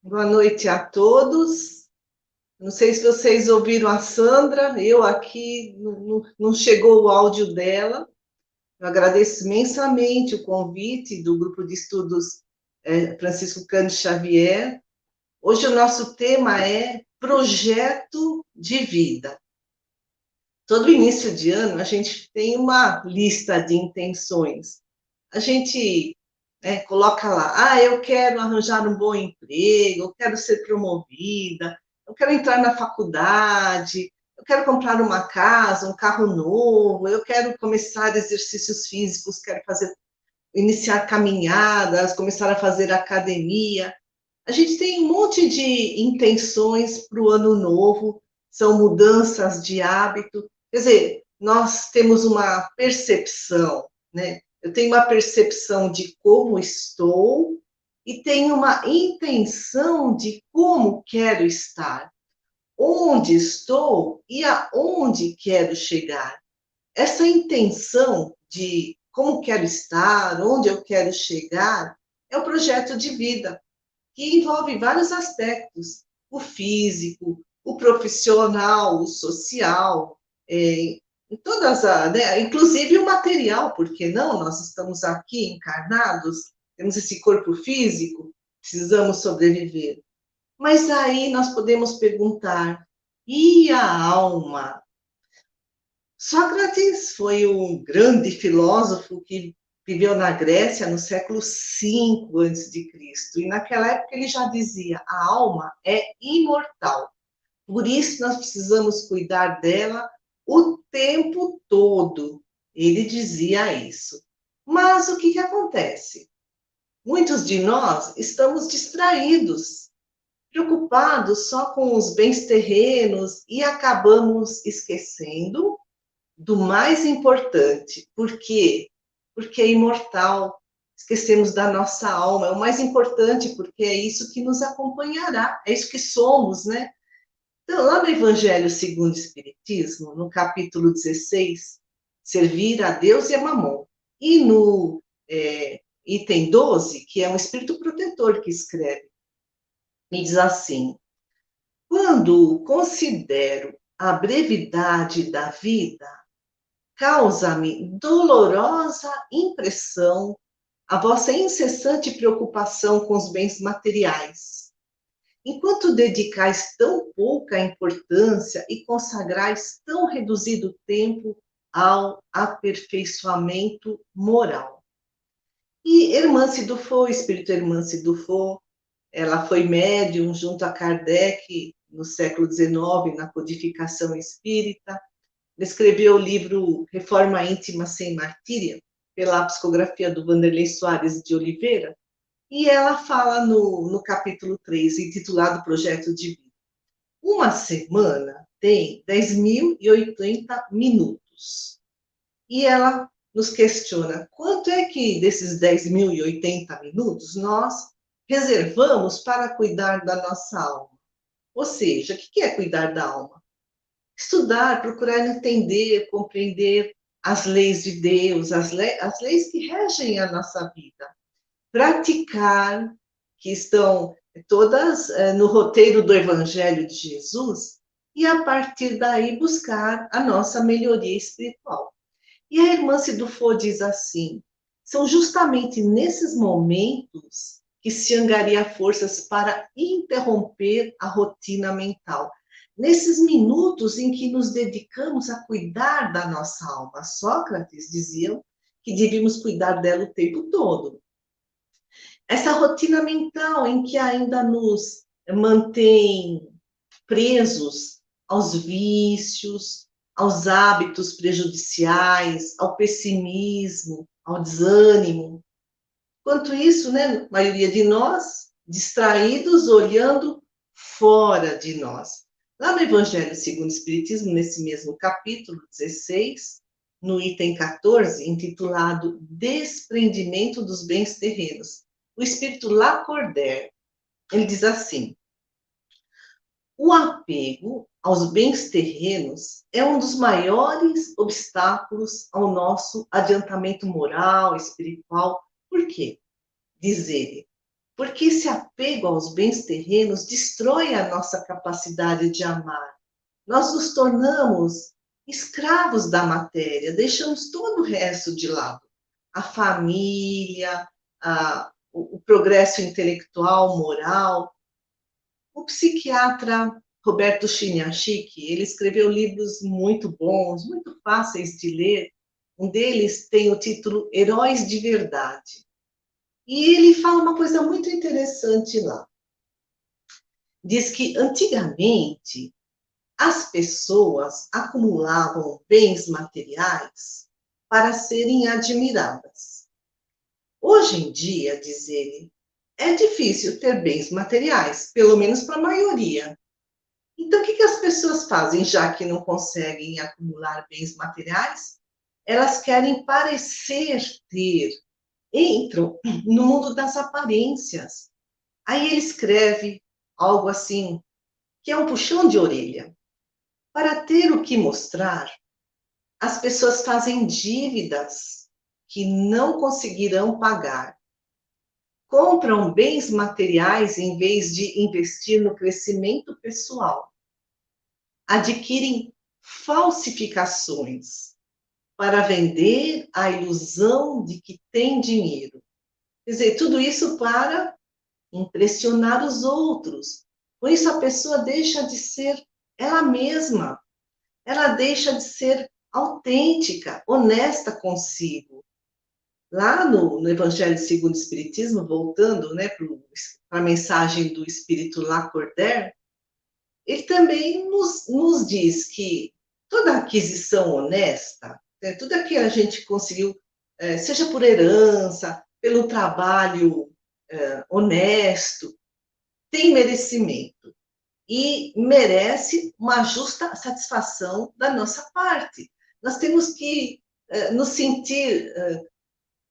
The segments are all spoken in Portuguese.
Boa noite a todos. Não sei se vocês ouviram a Sandra, eu aqui não chegou o áudio dela. Eu agradeço imensamente o convite do Grupo de Estudos Francisco Cândido Xavier. Hoje o nosso tema é projeto de vida. Todo início de ano a gente tem uma lista de intenções. A gente coloca lá, eu quero arranjar um bom emprego, eu quero ser promovida, eu quero entrar na faculdade, eu quero comprar uma casa, um carro novo, eu quero começar exercícios físicos, iniciar caminhadas, começar a fazer academia. A gente tem um monte de intenções para o ano novo, são mudanças de hábito. Quer dizer, nós temos uma percepção, né? Eu tenho uma percepção de como estou e tenho uma intenção de como quero estar, onde estou e aonde quero chegar. Essa intenção de como quero estar, onde eu quero chegar, é o projeto de vida, que envolve vários aspectos: o físico, o profissional, o social, em todas né, inclusive o material, porque não? Nós estamos aqui encarnados, temos esse corpo físico, precisamos sobreviver. Mas aí nós podemos perguntar: e a alma? Sócrates foi um grande filósofo que viveu na Grécia no século V a.C. E naquela época ele já dizia: a alma é imortal. Por isso nós precisamos cuidar dela o tempo todo. Ele dizia isso. Mas o que acontece? Muitos de nós estamos distraídos, preocupados só com os bens terrenos e acabamos esquecendo do mais importante. Por quê? Porque é imortal. Esquecemos da nossa alma. É o mais importante, porque é isso que nos acompanhará. É isso que somos, né? Então, lá no Evangelho segundo o Espiritismo, no capítulo 16, servir a Deus e a Mamon. E no item 12, que é um espírito protetor que escreve, me diz assim: quando considero a brevidade da vida, causa-me dolorosa impressão a vossa incessante preocupação com os bens materiais, enquanto dedicais tão pouca importância e consagrais tão reduzido tempo ao aperfeiçoamento moral. E Hermance Dufaux, espírito Hermance Dufaux, ela foi médium junto a Kardec no século XIX, na codificação espírita. Escreveu o livro Reforma Íntima Sem Martíria, pela psicografia do Vanderlei Soares de Oliveira, e ela fala no capítulo 3, intitulado Projeto de Vida: uma semana tem 10.080 minutos. E ela nos questiona: quanto é que desses 10.080 minutos nós reservamos para cuidar da nossa alma? Ou seja, o que é cuidar da alma? Estudar, procurar entender, compreender as leis de Deus, as leis que regem a nossa vida. Praticar, que estão todas no roteiro do Evangelho de Jesus, e a partir daí buscar a nossa melhoria espiritual. E a irmã Dufaux diz assim: são justamente nesses momentos que se angaria forças para interromper a rotina mental. Nesses minutos em que nos dedicamos a cuidar da nossa alma. Sócrates dizia que devíamos cuidar dela o tempo todo. Essa rotina mental em que ainda nos mantém presos aos vícios, aos hábitos prejudiciais, ao pessimismo, ao desânimo. Enquanto isso, né, a maioria de nós, distraídos, olhando fora de nós. Lá no Evangelho segundo o Espiritismo, nesse mesmo capítulo 16, no item 14, intitulado Desprendimento dos Bens Terrenos, o Espírito Lacordaire, ele diz assim: o apego aos bens terrenos é um dos maiores obstáculos ao nosso adiantamento moral, espiritual. Por quê? Diz ele: porque esse apego aos bens terrenos destrói a nossa capacidade de amar. Nós nos tornamos escravos da matéria, deixamos todo o resto de lado. A família, o progresso intelectual, moral. O psiquiatra Roberto Chiniachik, ele escreveu livros muito bons, muito fáceis de ler. Um deles tem o título Heróis de Verdade. E ele fala uma coisa muito interessante lá. Diz que antigamente as pessoas acumulavam bens materiais para serem admiradas. Hoje em dia, diz ele, é difícil ter bens materiais, pelo menos para a maioria. Então, o que as pessoas fazem, já que não conseguem acumular bens materiais? Elas querem parecer ter, entram no mundo das aparências. Aí ele escreve algo assim, que é um puxão de orelha. Para ter o que mostrar, as pessoas fazem dívidas que não conseguirão pagar. Compram bens materiais em vez de investir no crescimento pessoal. Adquirem falsificações para vender a ilusão de que tem dinheiro. Quer dizer, tudo isso para impressionar os outros. Com isso, a pessoa deixa de ser ela mesma, ela deixa de ser autêntica, honesta consigo. Lá no Evangelho segundo o Espiritismo, voltando, né, para a mensagem do Espírito Lacordaire, ele também nos diz que toda aquisição honesta, né, tudo aquilo que a gente conseguiu, seja por herança, pelo trabalho honesto, tem merecimento e merece uma justa satisfação da nossa parte. Nós temos que nos sentir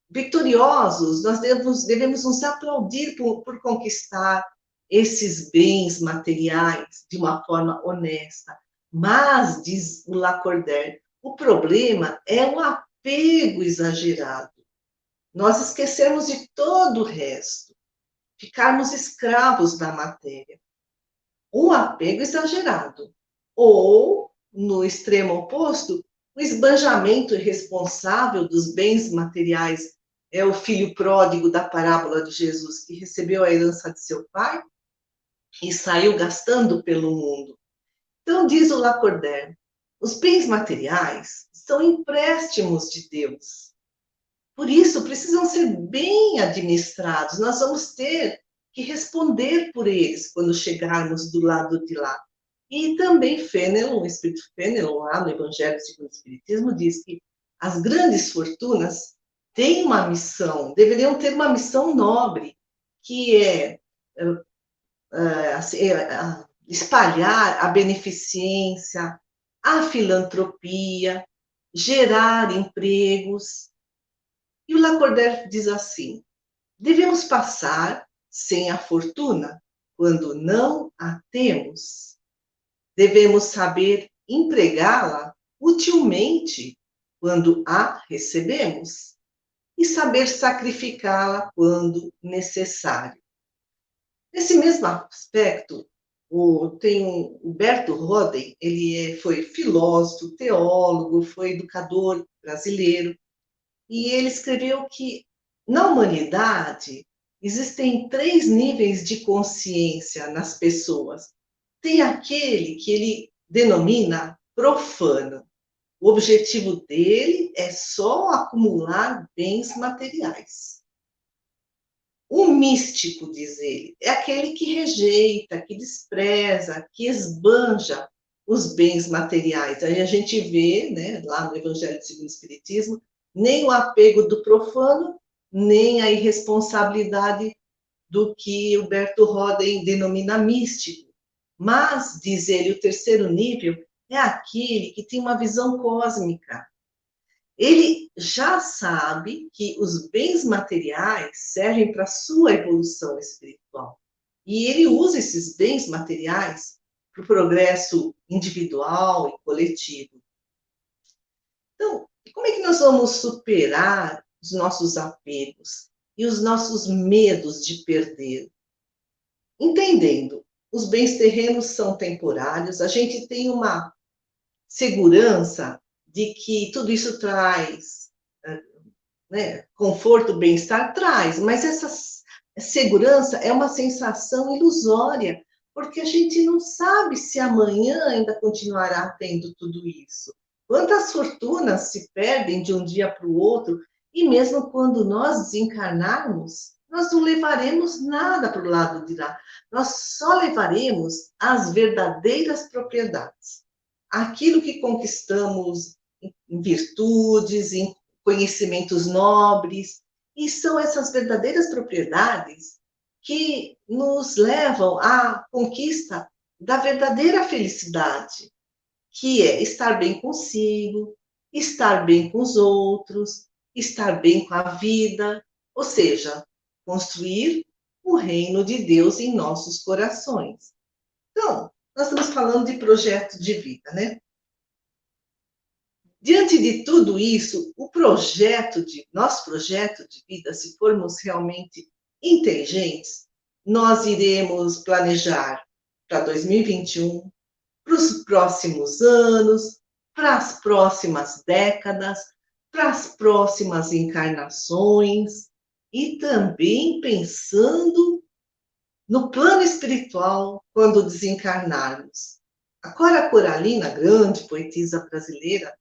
vitoriosos, nós devemos nos aplaudir por conquistar esses bens materiais de uma forma honesta. Mas, diz o Lacordaire, o problema é o apego exagerado. Nós esquecemos de todo o resto, ficarmos escravos da matéria. O apego exagerado. Ou, no extremo oposto, o esbanjamento irresponsável dos bens materiais. É o filho pródigo da parábola de Jesus, que recebeu a herança de seu pai e saiu gastando pelo mundo. Então, diz o Lacordaire, os bens materiais são empréstimos de Deus. Por isso, precisam ser bem administrados. Nós vamos ter que responder por eles quando chegarmos do lado de lá. E também Fenelon, o Espírito Fenelon, lá no Evangelho segundo o Espiritismo, diz que as grandes fortunas têm uma missão, deveriam ter uma missão nobre, que é espalhar a beneficência, a filantropia, gerar empregos. E o Lacordaire diz assim: devemos passar sem a fortuna quando não a temos. Devemos saber empregá-la utilmente quando a recebemos e saber sacrificá-la quando necessário. Nesse mesmo aspecto, tem o Berto Roden, ele foi filósofo, teólogo, foi educador brasileiro, e ele escreveu que na humanidade existem 3 níveis de consciência nas pessoas. Tem aquele que ele denomina profano. O objetivo dele é só acumular bens materiais. O místico, diz ele, é aquele que rejeita, que despreza, que esbanja os bens materiais. Aí a gente vê, né, lá no Evangelho segundo o Espiritismo, nem o apego do profano, nem a irresponsabilidade do que o Berto Roden denomina místico. Mas, diz ele, o terceiro nível é aquele que tem uma visão cósmica. Ele já sabe que os bens materiais servem para a sua evolução espiritual. E ele usa esses bens materiais para o progresso individual e coletivo. Então, como é que nós vamos superar os nossos apegos? e os nossos medos de perder. Entendendo, os bens terrenos são temporários, a gente tem uma segurança de que tudo isso traz, né, conforto, bem-estar, traz, mas essa segurança é uma sensação ilusória, porque a gente não sabe se amanhã ainda continuará tendo tudo isso. Quantas fortunas se perdem de um dia para o outro, e mesmo quando nós desencarnarmos, nós não levaremos nada para o lado de lá. Nós só levaremos as verdadeiras propriedades. Aquilo que conquistamos em virtudes, em conhecimentos nobres, e são essas verdadeiras propriedades que nos levam à conquista da verdadeira felicidade, que é estar bem consigo, estar bem com os outros, estar bem com a vida, ou seja, construir o reino de Deus em nossos corações. Então, nós estamos falando de projeto de vida, né? Diante de tudo isso, nosso projeto de vida, se formos realmente inteligentes, nós iremos planejar para 2021, para os próximos anos, para as próximas décadas, para as próximas encarnações, e também pensando no plano espiritual quando desencarnarmos. A Cora Coralina, grande poetisa brasileira,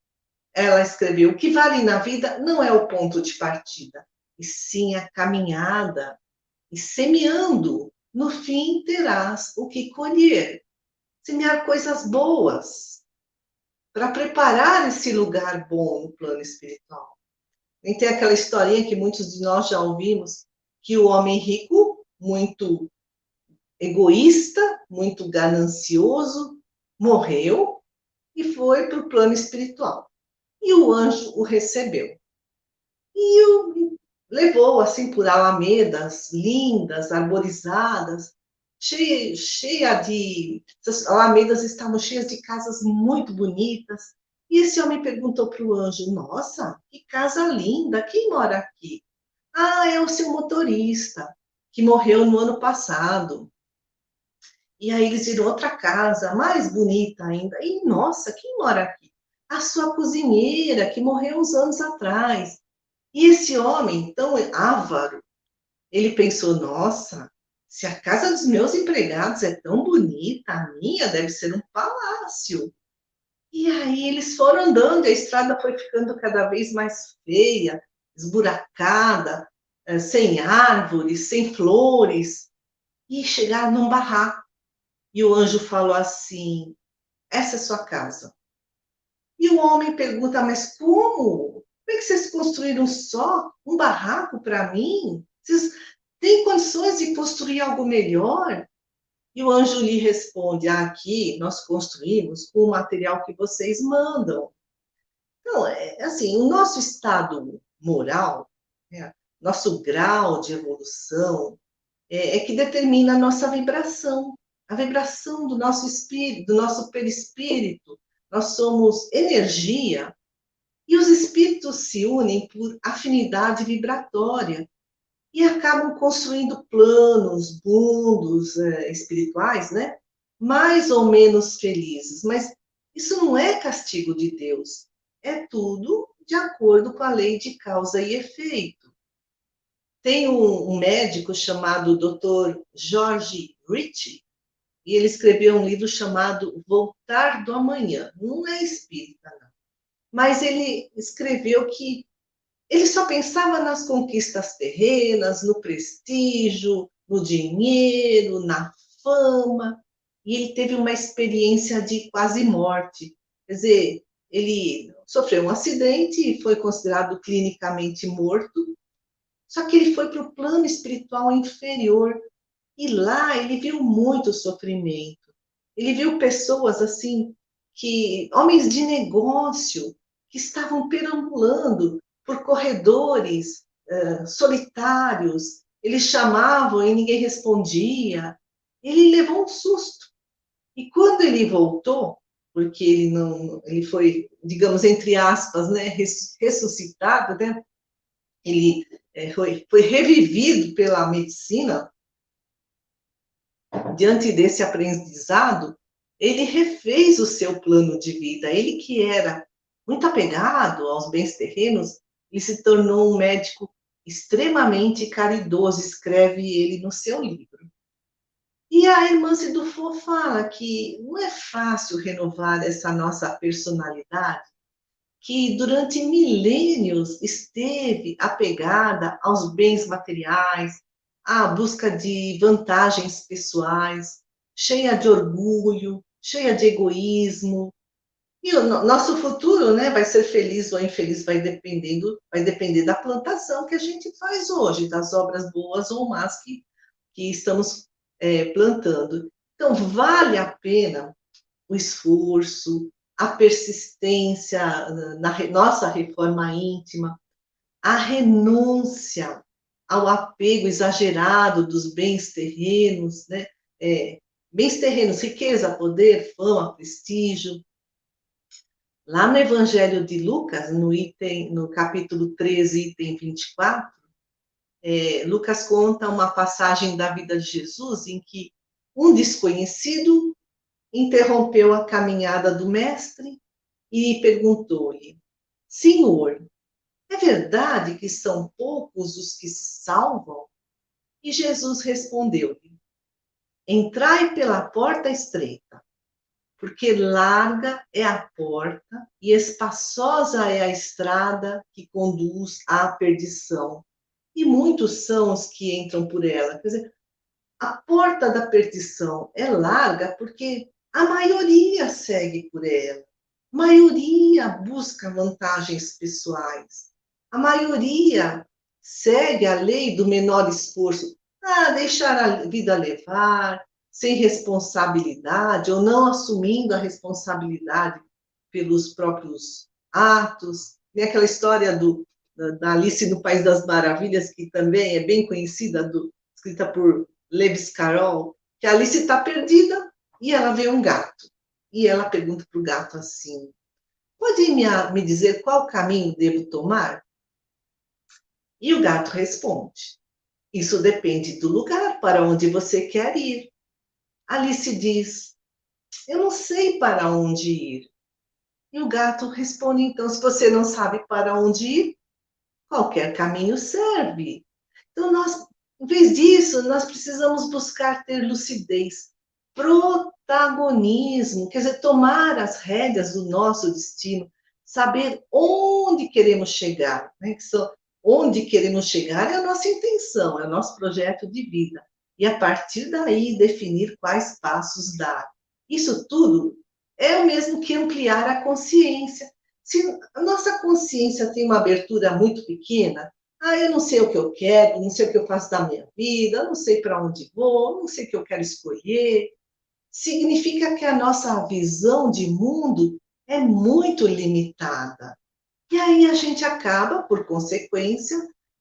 ela escreveu: o que vale na vida não é o ponto de partida, e sim a caminhada. E semeando, no fim terás o que colher. Semear coisas boas, para preparar esse lugar bom no plano espiritual. E tem aquela historinha que muitos de nós já ouvimos, que o homem rico, muito egoísta, muito ganancioso, morreu e foi para o plano espiritual. E o anjo o recebeu. E o levou assim por alamedas lindas, arborizadas, cheia de. Essas alamedas estavam cheias de casas muito bonitas. E esse homem perguntou para o anjo: Nossa, que casa linda, quem mora aqui? Ah, é o seu motorista, que morreu no ano passado. E aí eles viram outra casa, mais bonita ainda. E nossa, quem mora aqui? A sua cozinheira, que morreu uns anos atrás. E esse homem tão avaro, ele pensou: nossa, se a casa dos meus empregados é tão bonita, a minha deve ser um palácio. E aí eles foram andando, e a estrada foi ficando cada vez mais feia, esburacada, sem árvores, sem flores, e chegaram num barraco. E o anjo falou assim: essa é sua casa. E o homem pergunta: mas como? Como é que vocês construíram só um barraco para mim? Vocês têm condições de construir algo melhor? E o anjo lhe responde: aqui nós construímos com o material que vocês mandam. Então, é assim, o nosso estado moral, né, nosso grau de evolução, é que determina a nossa vibração, a vibração do nosso espírito, do nosso perispírito. Nós somos energia e os espíritos se unem por afinidade vibratória e acabam construindo planos, mundos espirituais, né? Mais ou menos felizes. Mas isso não é castigo de Deus. É tudo de acordo com a lei de causa e efeito. Tem um médico chamado Dr. George Ritchie, e ele escreveu um livro chamado Voltar do Amanhã. Não é espírita, não. Mas ele escreveu que ele só pensava nas conquistas terrenas, no prestígio, no dinheiro, na fama, e ele teve uma experiência de quase morte. Quer dizer, ele sofreu um acidente e foi considerado clinicamente morto, só que ele foi para o plano espiritual inferior, e lá ele viu muito sofrimento. Ele viu pessoas assim, homens de negócio, que estavam perambulando por corredores solitários. Eles chamavam e ninguém respondia. Ele levou um susto. E quando ele voltou, porque ele foi, digamos, entre aspas, né, ressuscitado, né? Ele foi revivido pela medicina, diante desse aprendizado, ele refez o seu plano de vida. Ele que era muito apegado aos bens terrenos, ele se tornou um médico extremamente caridoso, escreve ele no seu livro. E a irmã Sidufo fala que não é fácil renovar essa nossa personalidade, que durante milênios esteve apegada aos bens materiais, à busca de vantagens pessoais, cheia de orgulho, cheia de egoísmo. E o nosso futuro, né, vai ser feliz ou infeliz, vai depender da plantação que a gente faz hoje, das obras boas ou más que estamos plantando. Então, vale a pena o esforço, a persistência na nossa reforma íntima, a renúncia ao apego exagerado dos bens terrenos, né? Bens terrenos, riqueza, poder, fama, prestígio. Lá no Evangelho de Lucas, no capítulo 13, item 24, Lucas conta uma passagem da vida de Jesus em que um desconhecido interrompeu a caminhada do mestre e perguntou-lhe: Senhor, é verdade que são poucos os que se salvam? E Jesus respondeu-lhe: Entrai pela porta estreita, porque larga é a porta e espaçosa é a estrada que conduz à perdição. E muitos são os que entram por ela. Quer dizer, a porta da perdição é larga porque a maioria segue por ela. A maioria busca vantagens pessoais. A maioria segue a lei do menor esforço, deixar a vida levar, sem responsabilidade, ou não assumindo a responsabilidade pelos próprios atos. Tem aquela história da Alice no País das Maravilhas, que também é bem conhecida, escrita por Lewis Carroll, que a Alice está perdida e ela vê um gato. E ela pergunta para o gato assim: pode me dizer qual caminho devo tomar? E o gato responde: isso depende do lugar para onde você quer ir. Alice diz: eu não sei para onde ir. E o gato responde: então, se você não sabe para onde ir, qualquer caminho serve. Então, em vez disso, nós precisamos buscar ter lucidez, protagonismo, quer dizer, tomar as rédeas do nosso destino, saber onde queremos chegar, né? Onde queremos chegar é a nossa intenção, é o nosso projeto de vida. E a partir daí definir quais passos dar. Isso tudo é o mesmo que ampliar a consciência. Se a nossa consciência tem uma abertura muito pequena, eu não sei o que eu quero, não sei o que eu faço da minha vida, não sei para onde vou, não sei o que eu quero escolher. Significa que a nossa visão de mundo é muito limitada. E aí a gente acaba, por consequência,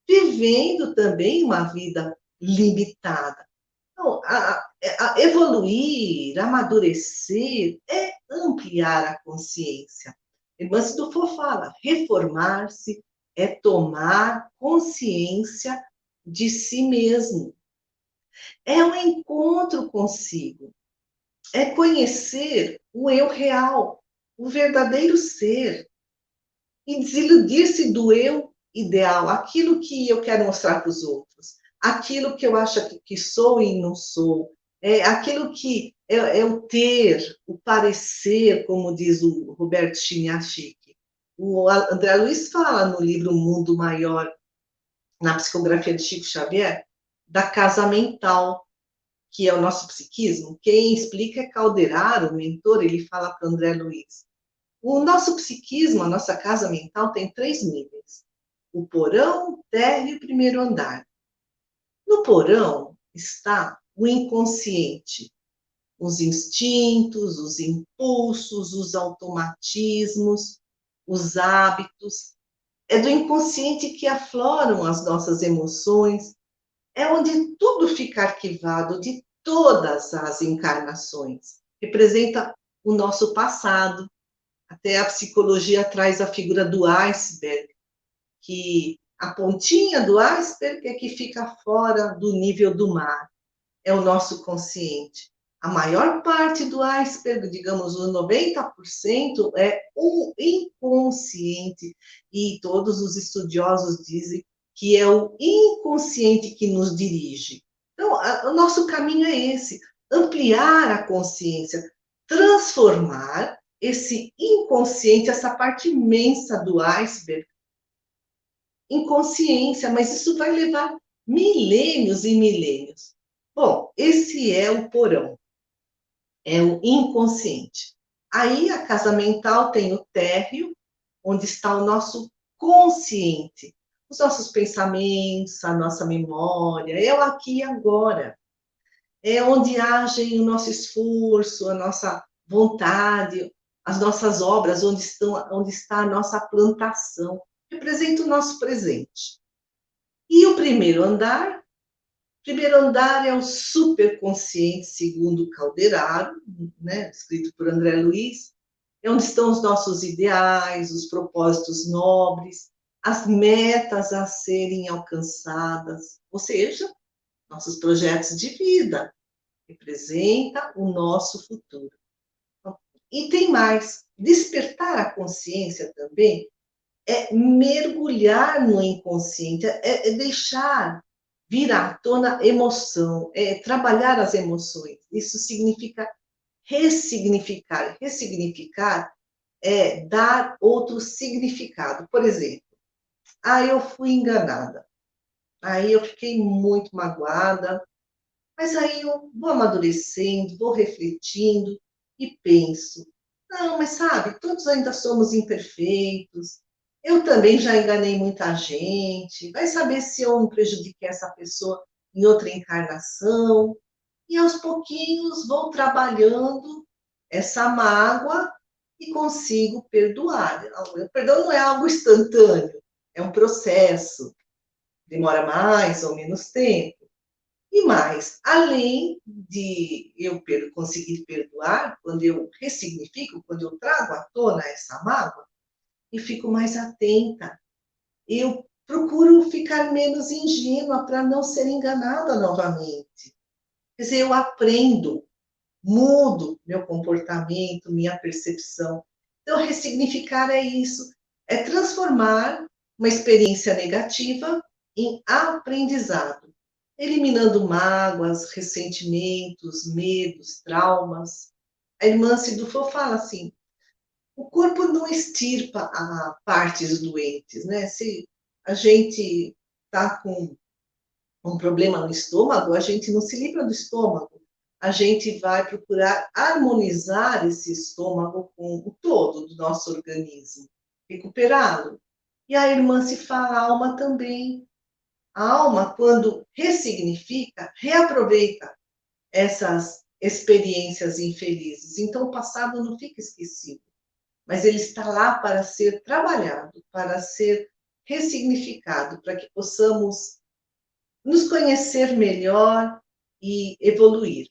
vivendo também uma vida limitada. Então, a evoluir, amadurecer, é ampliar a consciência. Irmã Sidufo fala, reformar-se é tomar consciência de si mesmo. É um encontro consigo. É conhecer o eu real, o verdadeiro ser. E desiludir-se do eu ideal, aquilo que eu quero mostrar para os outros, aquilo que eu acho que sou e não sou, aquilo que é o ter, o parecer, como diz o Roberto Chiniachik. O André Luiz fala no livro Mundo Maior, na psicografia de Chico Xavier, da casa mental, que é o nosso psiquismo. Quem explica é Calderaro, o mentor, ele fala para André Luiz. O nosso psiquismo, a nossa casa mental, tem 3 níveis: o porão, o térreo e o primeiro andar. No porão está o inconsciente, os instintos, os impulsos, os automatismos, os hábitos. É do inconsciente que afloram as nossas emoções, é onde tudo fica arquivado de todas as encarnações. Representa o nosso passado. Até a psicologia traz a figura do iceberg, que A pontinha do iceberg é que fica fora do nível do mar, é o nosso consciente. A maior parte do iceberg, digamos, o 90%, é o inconsciente, e todos os estudiosos dizem que é o inconsciente que nos dirige. Então, o nosso caminho é esse: ampliar a consciência, transformar esse inconsciente, essa parte imensa do iceberg, em consciência, mas isso vai levar milênios e milênios. Bom, esse é o porão, é o inconsciente. Aí a casa mental tem o térreo, onde está o nosso consciente, os nossos pensamentos, a nossa memória, é o aqui e agora. É onde agem o nosso esforço, a nossa vontade, as nossas obras, onde está a nossa plantação. Representa o nosso presente. E o primeiro andar? O primeiro andar é o superconsciente, segundo Calderaro, né, escrito por André Luiz, é onde estão os nossos ideais, os propósitos nobres, as metas a serem alcançadas, ou seja, nossos projetos de vida, representa o nosso futuro. E tem mais, despertar a consciência também é mergulhar no inconsciente, é deixar vir à tona emoção, é trabalhar as emoções. Isso significa ressignificar. Ressignificar é dar outro significado. Por exemplo, eu fui enganada, aí eu fiquei muito magoada, mas aí eu vou amadurecendo, vou refletindo e penso, não, mas sabe, todos ainda somos imperfeitos, eu também já enganei muita gente, vai saber se eu não prejudiquei essa pessoa em outra encarnação, e aos pouquinhos vou trabalhando essa mágoa e consigo perdoar. O perdão não é algo instantâneo, é um processo, demora mais ou menos tempo. E mais, além de eu conseguir perdoar, quando eu ressignifico, quando eu trago à tona essa mágoa, e fico mais atenta, eu procuro ficar menos ingênua para não ser enganada novamente. Quer dizer, eu aprendo, mudo meu comportamento, minha percepção. Então, ressignificar é isso, é transformar uma experiência negativa em aprendizado, eliminando mágoas, ressentimentos, medos, traumas. A irmã Sidufo fala assim, o corpo não extirpa a partes doentes, né? Se a gente está com um problema no estômago, a gente não se livra do estômago. A gente vai procurar harmonizar esse estômago com o todo do nosso organismo, recuperá-lo. E a irmã se fala, a alma também. A alma, quando ressignifica, reaproveita essas experiências infelizes. Então, o passado não fica esquecido, mas ele está lá para ser trabalhado, para ser ressignificado, para que possamos nos conhecer melhor e evoluir.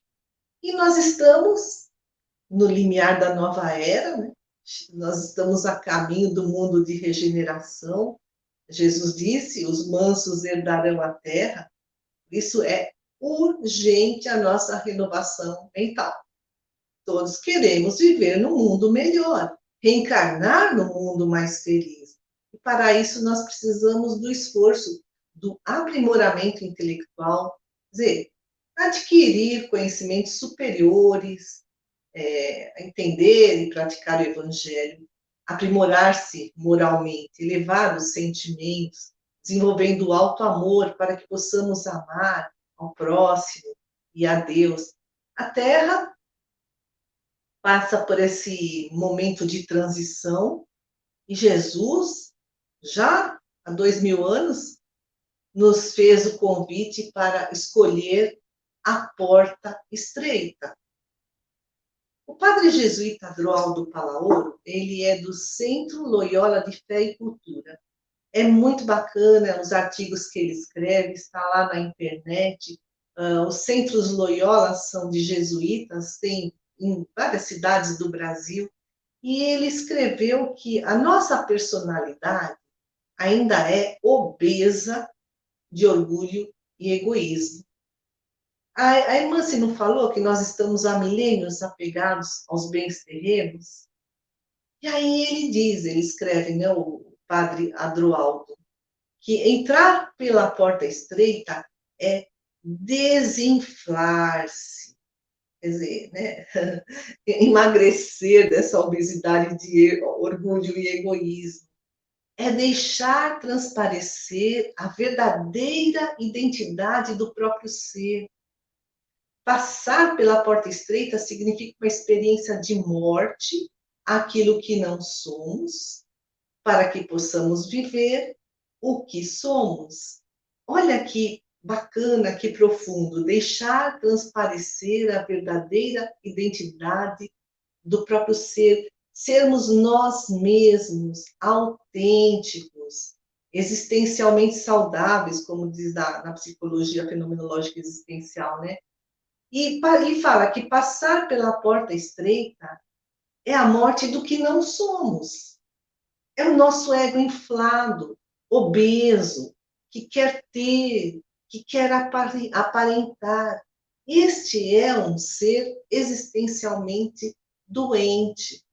E nós estamos no limiar da nova era, né? Nós estamos a caminho do mundo de regeneração. Jesus disse: os mansos herdarão a terra. Isso é urgente a nossa renovação mental. Todos queremos viver num mundo melhor, reencarnar num mundo mais feliz. E para isso nós precisamos do esforço, do aprimoramento intelectual, quer dizer, adquirir conhecimentos superiores, entender e praticar o evangelho, aprimorar-se moralmente, elevar os sentimentos, desenvolvendo o alto amor para que possamos amar ao próximo e a Deus. A Terra passa por esse momento de transição e Jesus, já há 2000 anos, nos fez o convite para escolher a porta estreita. O padre jesuíta Adroaldo Palaoro, ele é do Centro Loyola de Fé e Cultura. É muito bacana os artigos que ele escreve, está lá na internet. Os centros Loyola são de jesuítas, tem em várias cidades do Brasil, e ele escreveu que a nossa personalidade, ainda é obesa de orgulho e egoísmo. A irmã se não falou que nós estamos há milênios apegados aos bens terrenos? E aí ele escreve, né, o padre Adroaldo, que entrar pela porta estreita é desinflar-se, quer dizer, né, emagrecer dessa obesidade de orgulho e egoísmo. É deixar transparecer a verdadeira identidade do próprio ser. Passar pela porta estreita significa uma experiência de morte àquilo que não somos, para que possamos viver o que somos. Olha que bacana, que profundo, deixar transparecer a verdadeira identidade do próprio ser, sermos nós mesmos, autênticos, existencialmente saudáveis, como diz na psicologia fenomenológica existencial, né? E fala que passar pela porta estreita é a morte do que não somos. É o nosso ego inflado, obeso, que quer ter, que quer aparentar. Este é um ser existencialmente doente.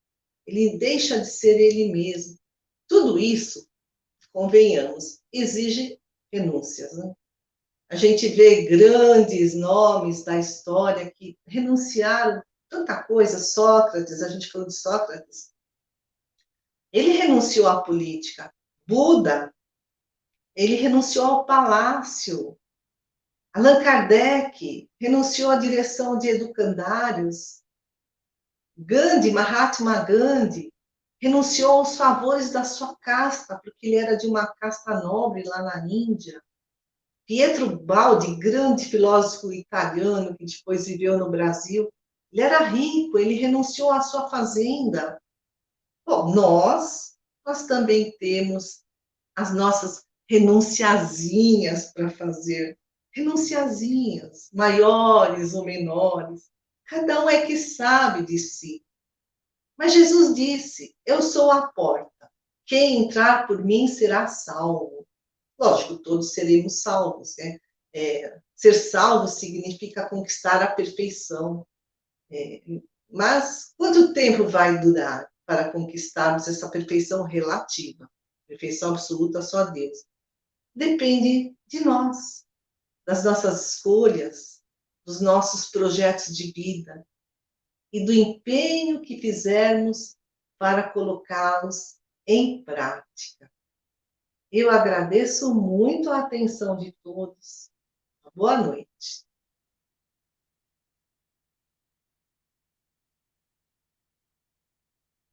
Ele deixa de ser ele mesmo. Tudo isso, convenhamos, exige renúncias, né? A gente vê grandes nomes da história que renunciaram tanta coisa. Sócrates, a gente falou de Sócrates, ele renunciou à política. Buda, ele renunciou ao palácio. Allan Kardec renunciou à direção de educandários. Gandhi, Mahatma Gandhi, renunciou aos favores da sua casta, porque ele era de uma casta nobre lá na Índia. Pietro Baldi, grande filósofo italiano que depois viveu no Brasil, ele era rico, ele renunciou à sua fazenda. Bom, nós também temos as nossas renunciazinhas para fazer, renunciazinhas, maiores ou menores. Cada um é que sabe de si. Mas Jesus disse: Eu sou a porta. Quem entrar por mim será salvo. Lógico, todos seremos salvos, né? Ser salvo significa conquistar a perfeição. É, mas quanto tempo vai durar para conquistarmos essa perfeição relativa? Perfeição absoluta só Deus. Depende de nós, das nossas escolhas, dos nossos projetos de vida e do empenho que fizermos para colocá-los em prática. Eu agradeço muito a atenção de todos. Boa noite.